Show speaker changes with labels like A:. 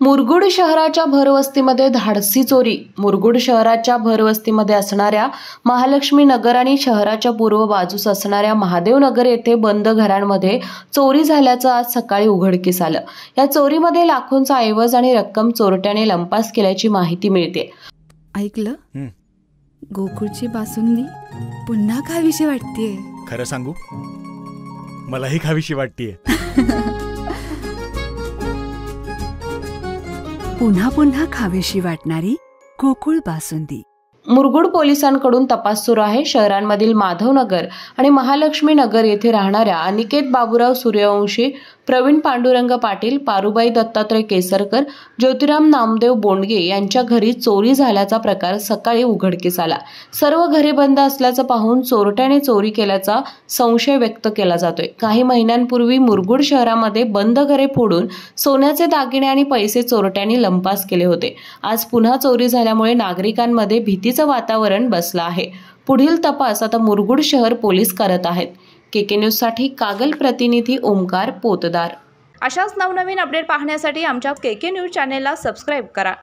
A: मुरगुड शहराच्या भरवस्तीमध्ये धाडसी चोरी। मुरगुड शहराच्या भरवस्तीमध्ये असणाऱ्या महालक्ष्मी नगर आणि शहराच्या पूर्व बाजूस असणाऱ्या महादेव नगर येथे बंद घरांमध्ये चोरी झाल्याचं आज सकाळी उघडकीस आलं। या चोरीमध्ये लाखोंचा ऐवज आणि रक्कम चोरट्याने लंपास केल्याची माहिती मिळते।
B: ऐकलं? गोकुळची बासुंदी पुन्हा खावीशी वाटतेय।
C: खरं सांगू, मलाही खावीशी वाटतेय।
B: पुन्हा पुन्हा खावीशी वाटणारी गोकुळ बासुंदी।
A: मुरगुड पोलिसांकडून तपास सुरू आहे। शहरांमधील माधवनगर आणि महालक्ष्मी नगर येथे राहणाऱ्या अनिकेत बाबूराव सूर्यवंशी, प्रवीण पांडुरंग पाटील, पारुबाई दत्तात्रय केसरकर, ज्योतिराम नामदेव बोंडगे यांच्या घरी चोरी झाल्याचा प्रकार सकाळी उघडकीस आला। सर्व घरे बंद असल्याचं पाहून चोरट्याने चोरी केल्याचा संशय व्यक्त केला जातोय। काही महिन्यांपूर्वी मुरगुड शहरामध्ये बंद घरे फोडून सोन्याचे दागिने आणि पैसे चोरट्यांनी लंपास केले होते। आज पुन्हा चोरी झाल्यामुळे नागरिकांमध्ये भीतीचं वातावरण बसलं आहे। पुढील तपास आता मुरगुड शहर पोलीस करत आहेत। केके न्यूज साठी कागल प्रतिनिधी ओमकार पोतदार।
D: अशाच नवनवीन अपडेट पाहण्यासाठी आमच्या केके न्यूज चॅनेलला सबस्क्राइब करा।